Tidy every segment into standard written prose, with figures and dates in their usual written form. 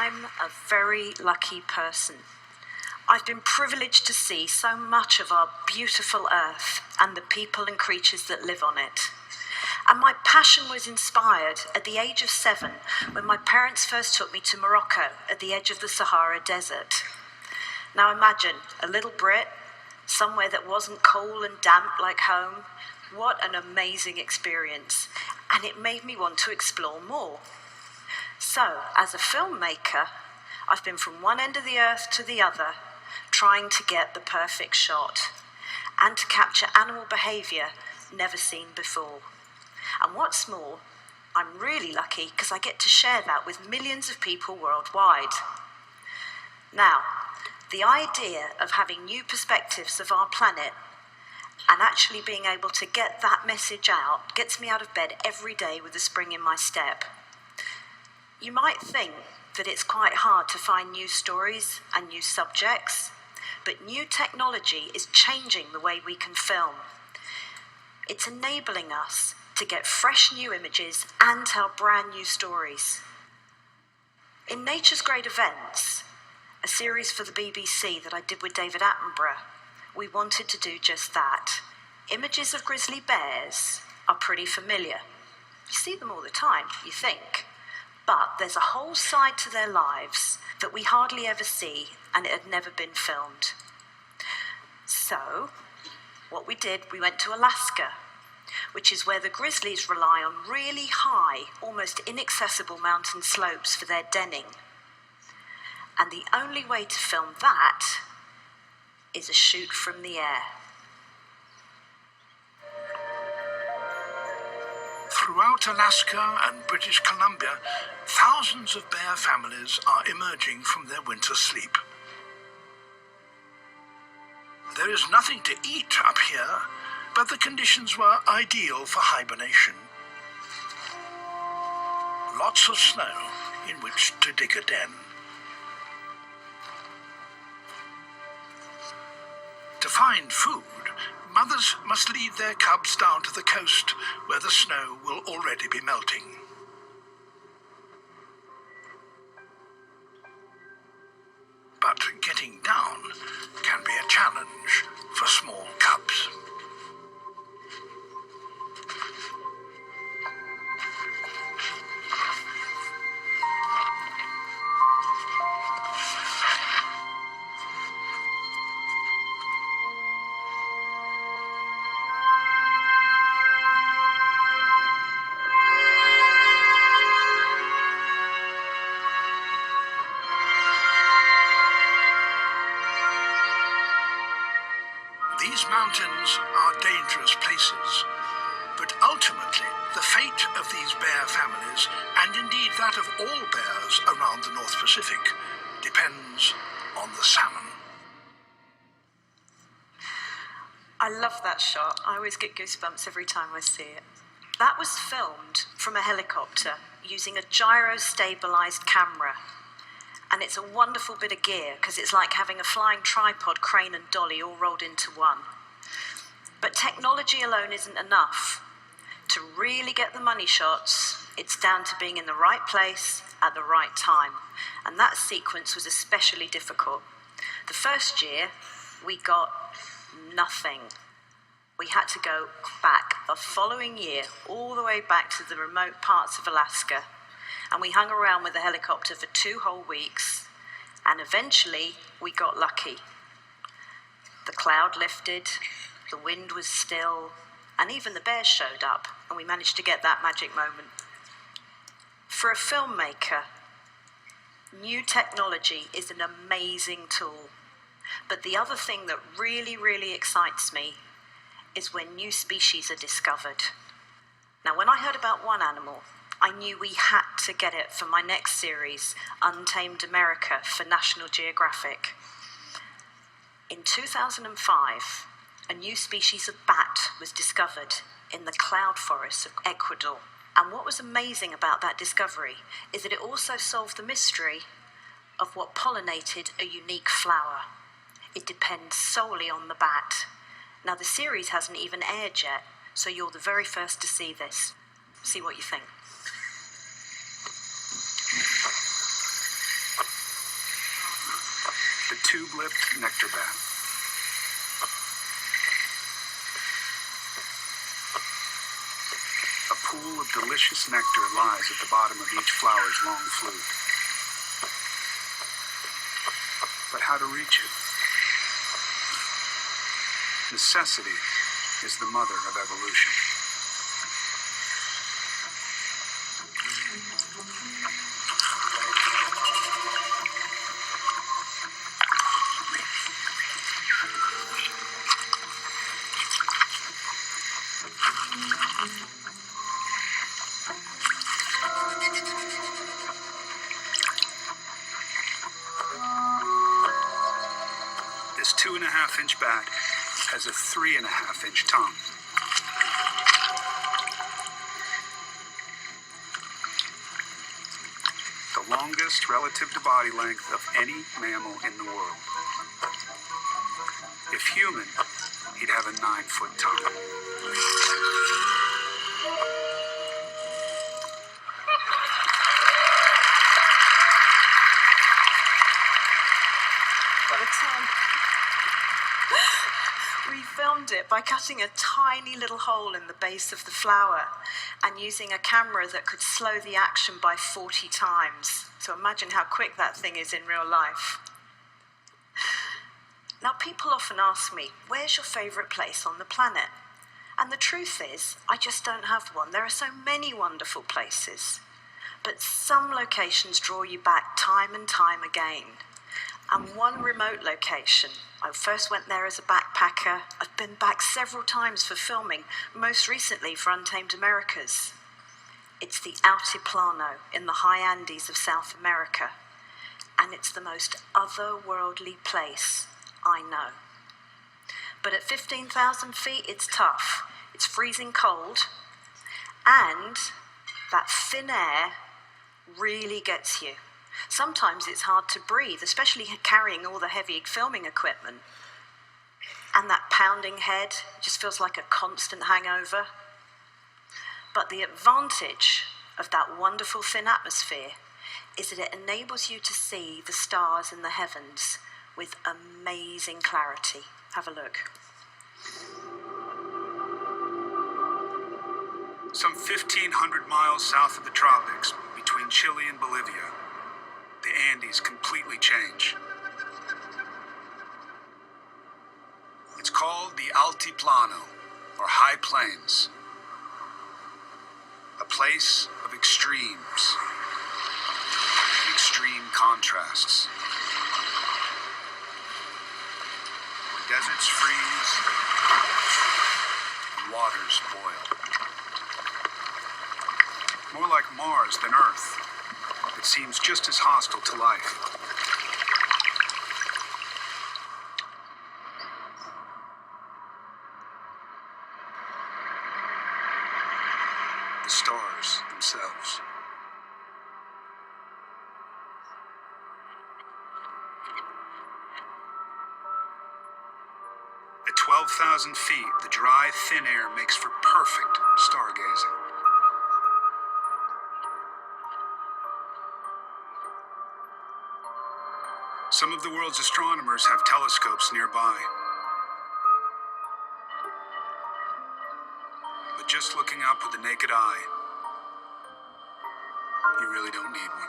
I'm a very lucky person. I've been privileged to see so much of our beautiful earth and the people and creatures that live on it. And my passion was inspired at the age of 7 when my parents first took me to Morocco at the edge of the Sahara Desert. Now imagine a little Brit, somewhere that wasn't cool and damp like home. What an amazing experience. And it made me want to explore more. So, as a filmmaker, I've been from one end of the earth to the other, trying to get the perfect shot and to capture animal behaviour never seen before. And what's more, I'm really lucky because I get to share that with millions of people worldwide. Now, the idea of having new perspectives of our planet and actually being able to get that message out gets me out of bed every day with a spring in my step. You might think that it's quite hard to find new stories and new subjects, but new technology is changing the way we can film. It's enabling us to get fresh new images and tell brand new stories. In Nature's Great Events, a series for the BBC that I did with David Attenborough, we wanted to do just that. Images of grizzly bears are pretty familiar. You see them all the time, you think. But there's a whole side to their lives that we hardly ever see, and it had never been filmed. So, what we did, we went to Alaska, which is where the grizzlies rely on really high, almost inaccessible mountain slopes for their denning. And the only way to film that is a shoot from the air. Throughout Alaska and British Columbia, thousands of bear families are emerging from their winter sleep. There is nothing to eat up here, but the conditions were ideal for hibernation. Lots of snow in which to dig a den. To find food, mothers must lead their cubs down to the coast, where the snow will already be melting. But getting down can be a challenge for small cubs. These mountains are dangerous places, but ultimately the fate of these bear families, and indeed that of all bears around the North Pacific, depends on the salmon. I love that shot. I always get goosebumps every time I see it. That was filmed from a helicopter using a gyro-stabilized camera. And it's a wonderful bit of gear because it's like having a flying tripod, crane and dolly all rolled into one. But technology alone isn't enough. To really get the money shots, it's down to being in the right place at the right time. And that sequence was especially difficult. The first year, we got nothing. We had to go back the following year, all the way back to the remote parts of Alaska. And we hung around with the helicopter for 2 whole weeks, and eventually we got lucky. The cloud lifted, the wind was still, and even the bears showed up, and we managed to get that magic moment. For a filmmaker, new technology is an amazing tool. But the other thing that really, really excites me is when new species are discovered. Now, when I heard about one animal, I knew we had to get it for my next series, Untamed America, for National Geographic. In 2005, a new species of bat was discovered in the cloud forests of Ecuador. And what was amazing about that discovery is that it also solved the mystery of what pollinated a unique flower. It depends solely on the bat. Now, the series hasn't even aired yet, so you're the very first to see this. See what you think. tube-lipped nectar bath. A pool of delicious nectar lies at the bottom of each flower's long flute. But how to reach it? Necessity is the mother of evolution. This 2.5-inch bat has a 3.5-inch tongue. The longest relative to body length of any mammal in the world. If human, he'd have a 9-foot tongue. What a tongue. We filmed it by cutting a tiny little hole in the base of the flower and using a camera that could slow the action by 40 times. So imagine how quick that thing is in real life. Now, people often ask me, where's your favourite place on the planet? And the truth is, I just don't have one. There are so many wonderful places. But some locations draw you back time and time again. And one remote location, I first went there as a backpacker. I've been back several times for filming, most recently for Untamed Americas. It's the Altiplano in the high Andes of South America. And it's the most otherworldly place I know. But at 15,000 feet, it's tough. It's freezing cold. And that thin air really gets you. Sometimes it's hard to breathe, especially carrying all the heavy filming equipment. And that pounding head just feels like a constant hangover. But the advantage of that wonderful thin atmosphere is that it enables you to see the stars in the heavens with amazing clarity. Have a look. Some 1,500 miles south of the tropics, between Chile and Bolivia, the Andes completely change. It's called the Altiplano, or High Plains. A place of extremes, extreme contrasts. Where deserts freeze, and waters boil. More like Mars than Earth. It seems just as hostile to life. The stars themselves. At 12,000 feet, the dry, thin air makes for perfect stargazing. Some of the world's astronomers have telescopes nearby. But just looking up with the naked eye, you really don't need one.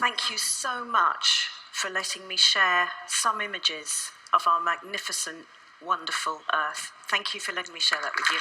Thank you so much for letting me share some images of our magnificent wonderful earth. Thank you for letting me share that with you.